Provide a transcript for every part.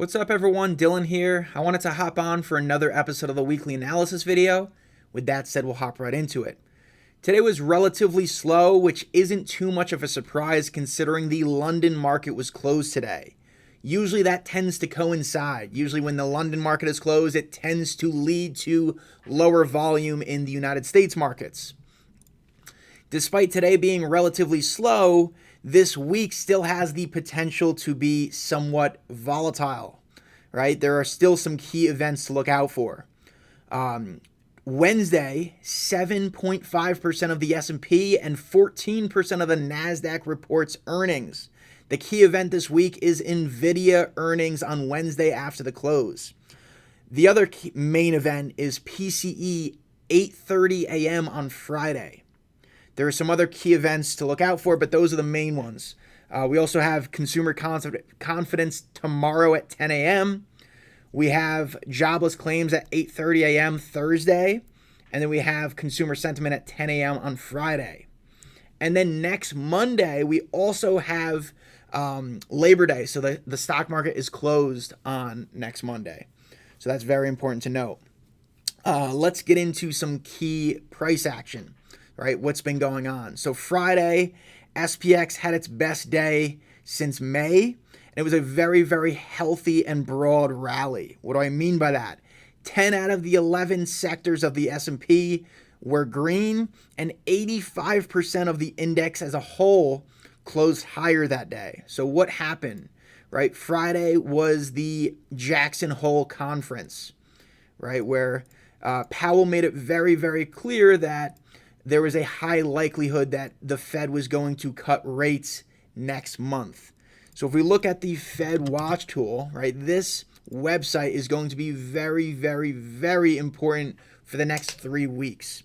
What's up everyone, Dylan here. I wanted to hop on for another episode of the weekly analysis video. With that said, we'll hop right into it. Today was relatively slow, which isn't too much of a surprise considering the London market was closed today. Usually that tends to coincide. Usually when the London market is closed, it tends to lead to lower volume in the United States markets. Despite today being relatively slow, this week still has the potential to be somewhat volatile, right? There are still some key events to look out for. Wednesday, 7.5% of the S&P and 14% of the NASDAQ reports earnings. The key event this week is NVIDIA earnings on Wednesday after the close. The other main event is PCE 8:30 a.m. on Friday. There are some other key events to look out for, but those are the main ones. We also have consumer confidence tomorrow at 10 a.m. We have jobless claims at 8:30 a.m. Thursday. And then we have consumer sentiment at 10 a.m. on Friday. And then next Monday, we also have Labor Day. So the stock market is closed on next Monday. So that's very important to note. Let's get into some key price action. Right, what's been going on. So Friday, SPX had its best day since May, and it was a very, very healthy and broad rally. What do I mean by that? 10 out of the 11 sectors of the S&P were green, and 85% of the index as a whole closed higher that day. So what happened? Right, Friday was the Jackson Hole conference, right, where Powell made it very, very clear that there was a high likelihood that the Fed was going to cut rates next month. So if we look at the Fed Watch tool, right, this website is going to be very, very, very important for the next 3 weeks.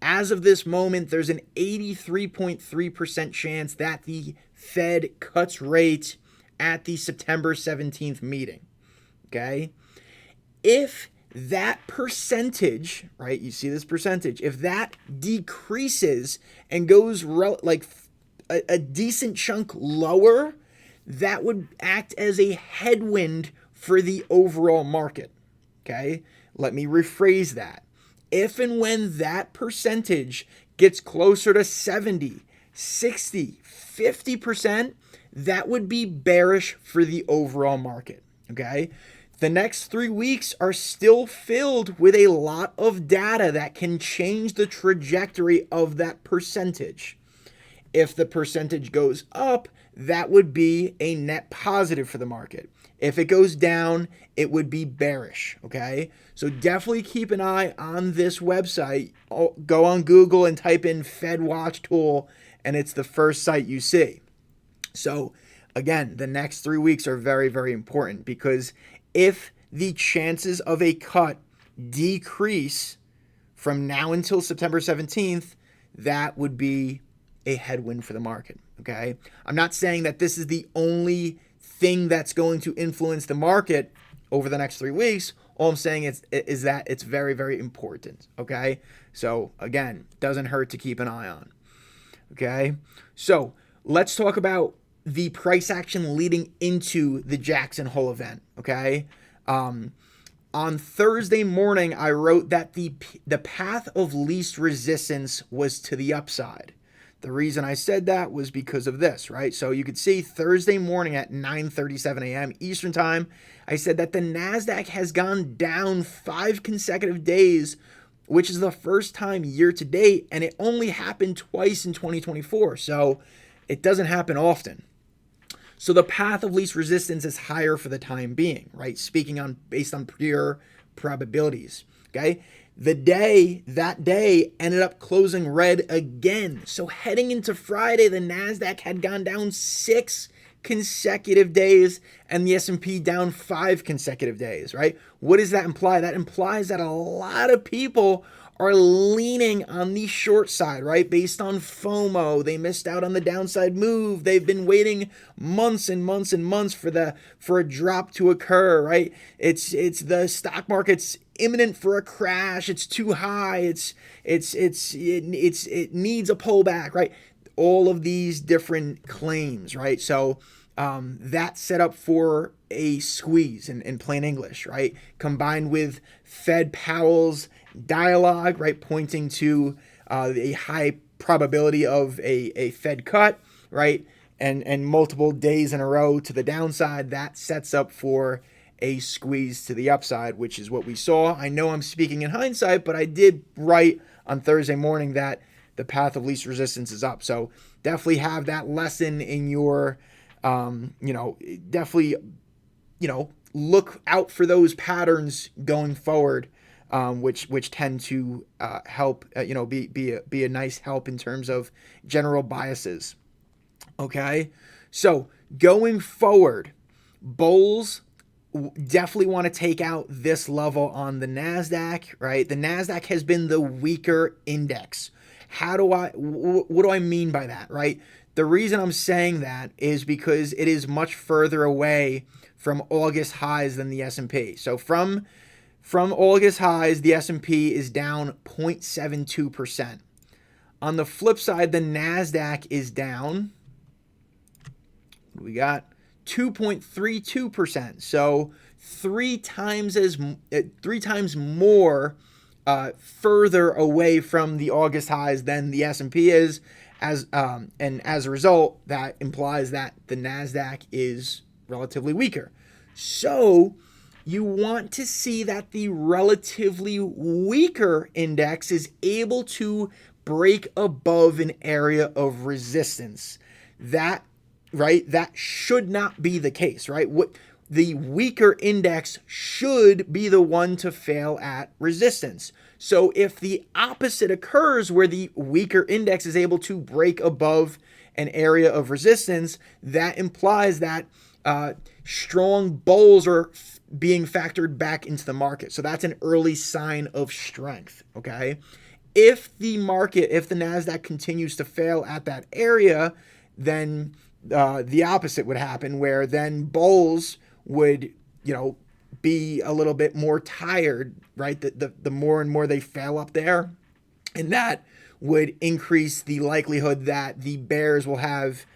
As of this moment, there's an 83.3% chance that the Fed cuts rates at the September 17th meeting. Okay? If that percentage, right, you see this percentage, if that decreases and goes like a decent chunk lower, that would act as a headwind for the overall market. Okay, let me rephrase that. If and when that percentage gets closer to 70, 60, 50%, that would be bearish for the overall market. Okay. The next 3 weeks are still filled with a lot of data that can change the trajectory of that percentage. If the percentage goes up, that would be a net positive for the market. If it goes down, it would be bearish, okay? So definitely keep an eye on this website. Go on Google and type in Fed Watch tool, and it's the first site you see. So again, the next 3 weeks are very, very important because if the chances of a cut decrease from now until September 17th, that would be a headwind for the market, okay? I'm not saying that this is the only thing that's going to influence the market over the next 3 weeks. All I'm saying is that it's very, very important, okay? So again, doesn't hurt to keep an eye on, okay? So let's talk about the price action leading into the Jackson Hole event, okay? On Thursday morning, I wrote that the path of least resistance was to the upside. The reason I said that was because of this, right? So you could see Thursday morning at 9:37 a.m. Eastern time, I said that the NASDAQ has gone down 5 consecutive days, which is the first time year to date, and it only happened twice in 2024. So it doesn't happen often. So the path of least resistance is higher for the time being, right? Based on pure probabilities, okay? That day ended up closing red again. So heading into Friday, the NASDAQ had gone down 6 consecutive days and the S&P down 5 consecutive days, right? What does that imply? That implies that a lot of people are leaning on the short side, right? Based on FOMO. They missed out on the downside move. They've been waiting months and months and months for a drop to occur, right? It's the stock market's imminent for a crash. It's too high. It needs a pullback, right? All of these different claims, right? So that's set up for a squeeze in plain English, right? Combined with Powell's dialogue, right, pointing to a high probability of a Fed cut, right, and multiple days in a row to the downside, that sets up for a squeeze to the upside, which is what we saw. I know I'm speaking in hindsight, but I did write on Thursday morning that the path of least resistance is up. So definitely have that lesson in your, definitely, look out for those patterns going forward, which tend to help, be a nice help in terms of general biases. Okay, so going forward, bulls definitely want to take out this level on the NASDAQ, right? The NASDAQ has been the weaker index. What do I mean by that, right? The reason I'm saying that is because it is much further away from August highs than the S&P. So from August highs, the S&P is down 0.72%. On the flip side, the NASDAQ is down, we got 2.32%. So three times more further away from the August highs than the S&P is, and as a result, that implies that the NASDAQ is relatively weaker. So you want to see that the relatively weaker index is able to break above an area of resistance. That should not be the case, right? The weaker index should be the one to fail at resistance. So if the opposite occurs, where the weaker index is able to break above an area of resistance, that implies that strong bulls are being factored back into the market. So that's an early sign of strength, okay? If the NASDAQ continues to fail at that area, then the opposite would happen, where then bulls would, be a little bit more tired, right? The more and more they fail up there, and that would increase the likelihood that the bears will have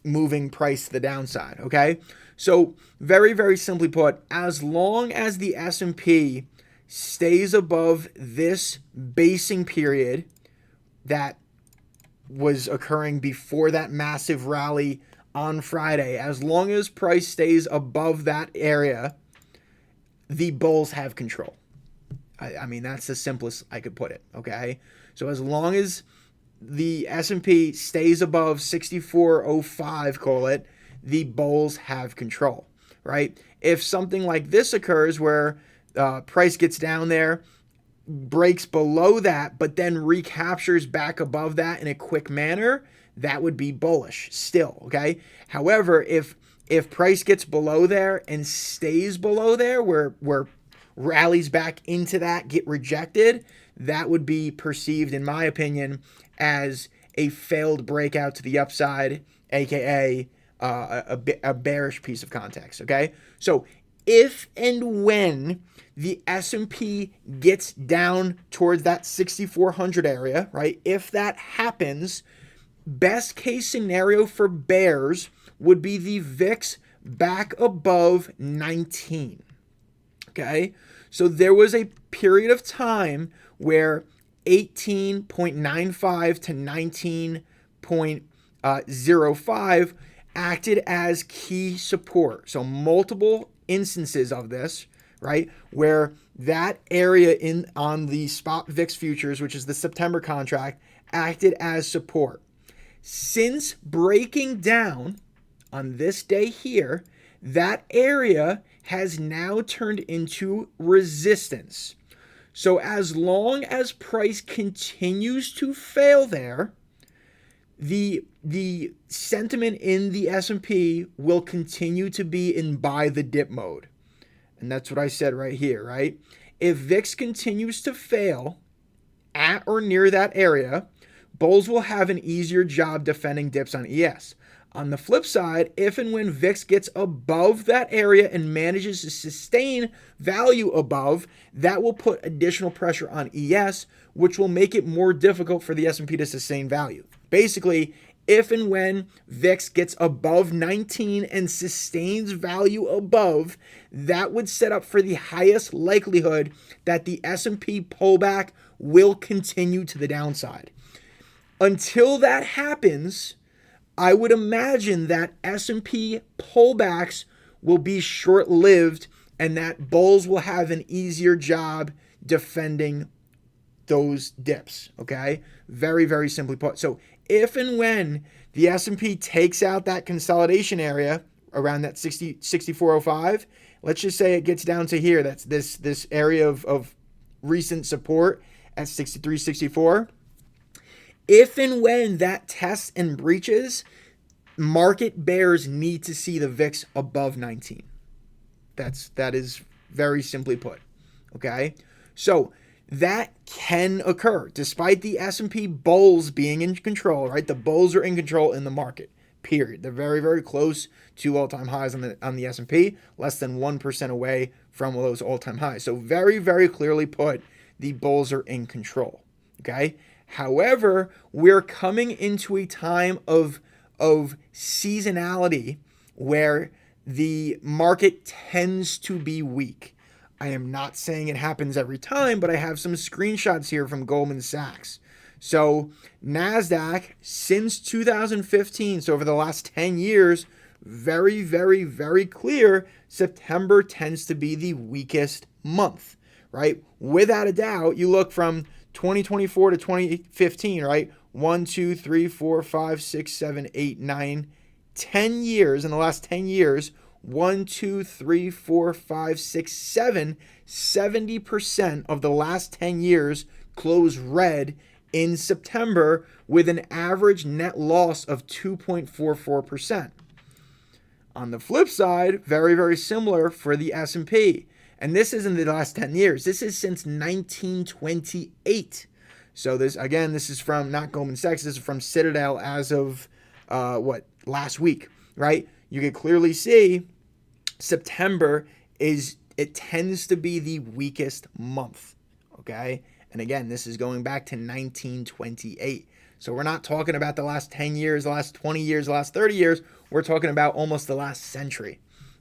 moving price to the downside, okay? So very, very simply put, as long as the S&P stays above this basing period that was occurring before that massive rally on Friday, as long as price stays above that area, the bulls have control. I mean, that's the simplest I could put it, okay? So as long as the S&P stays above 64.05, call it, the bulls have control, right? If something like this occurs where price gets down there, breaks below that, but then recaptures back above that in a quick manner, that would be bullish still, okay? However, if price gets below there and stays below there, where rallies back into that get rejected, that would be perceived, in my opinion, as a failed breakout to the upside, aka a bearish piece of context, okay? So if and when the S&P gets down towards that 6,400 area, right? If that happens, best case scenario for bears would be the VIX back above 19. Okay? So there was a period of time where 18.95 to 19.05 acted as key support. So multiple instances of this, right, where that area on the spot VIX futures, which is the September contract, acted as support. Since breaking down on this day here, that area has now turned into resistance. So as long as price continues to fail there, the sentiment in the S&P will continue to be in buy the dip mode. And that's what I said right here, right? If VIX continues to fail at or near that area, bulls will have an easier job defending dips on ES. On the flip side, if and when VIX gets above that area and manages to sustain value above, that will put additional pressure on ES, which will make it more difficult for the S&P to sustain value. Basically, if and when VIX gets above 19 and sustains value above, that would set up for the highest likelihood that the S&P pullback will continue to the downside. Until that happens, I would imagine that S&P pullbacks will be short-lived and that bulls will have an easier job defending those dips, okay? Very, very simply put. So if and when the S&P takes out that consolidation area around that 6405, let's just say it gets down to here, that's this area of recent support at 63.64. If and when that tests and breaches, market bears need to see the VIX above 19. That is very simply put, okay? So that can occur despite the S&P bulls being in control, right? The bulls are in control in the market, period. They're very, very close to all-time highs on the S&P, less than 1% away from those all-time highs. So very, very clearly put, the bulls are in control, okay? However, we're coming into a time of seasonality where the market tends to be weak. I am not saying it happens every time, but I have some screenshots here from Goldman Sachs. So NASDAQ since 2015, so over the last 10 years, very, very, very clear, September tends to be the weakest month, right? Without a doubt, you look from 2024 to 2015, right? 1, 2, 3, 4, 5, 6, 7, 8, 9, 10 years. In the last 10 years, 1, 2, 3, 4, 5, 6, 7, 70% of the last 10 years closed red in September with an average net loss of 2.44%. On the flip side, very, very similar for the S&P. And this isn't the last 10 years. This is since 1928. So this is from not Goldman Sachs. This is from Citadel as of last week, right? You can clearly see September tends to be the weakest month, okay? And again, this is going back to 1928. So we're not talking about the last 10 years, the last 20 years, the last 30 years. We're talking about almost the last century,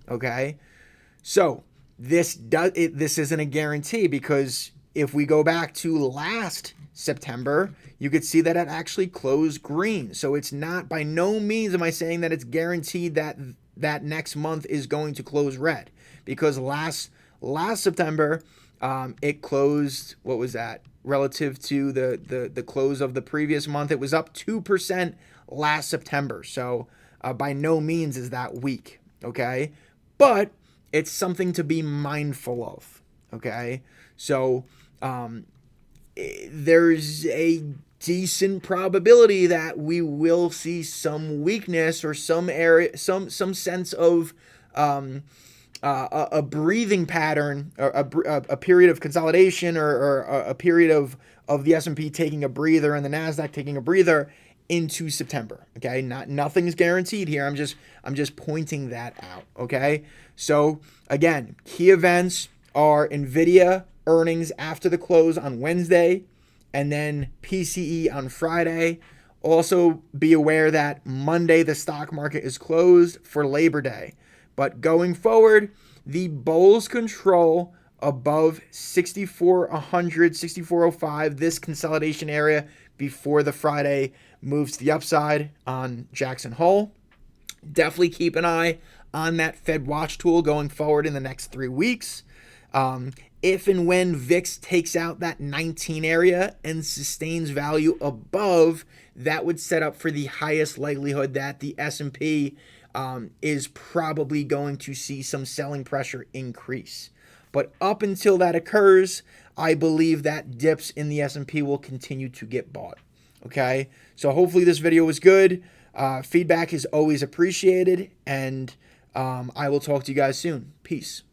okay? So this isn't a guarantee, because if we go back to last September, you could see that it actually closed green. So it's not, by no means am I saying that it's guaranteed that next month is going to close red, because last September it closed, what was that, relative to the close of the previous month, it was up 2% last September. So by no means is that weak, okay? But it's something to be mindful of, okay? So there's a decent probability that we will see some weakness or some sense of a breathing pattern, or a period of consolidation, or a period of the S&P taking a breather and the NASDAQ taking a breather into September. Okay, nothing's guaranteed here. I'm just pointing that out. Okay, so again, key events are NVIDIA earnings after the close on Wednesday, and then PCE on Friday. Also be aware that Monday the stock market is closed for Labor Day. But going forward, the bulls control above 6,400, 6,405, this consolidation area before the Friday moves to the upside on Jackson Hole. Definitely keep an eye on that Fed watch tool going forward in the next 3 weeks. If and when VIX takes out that 19 area and sustains value above, that would set up for the highest likelihood that the S&P is probably going to see some selling pressure increase. But up until that occurs, I believe that dips in the S&P will continue to get bought. Okay, so hopefully this video was good. Feedback is always appreciated, and I will talk to you guys soon. Peace.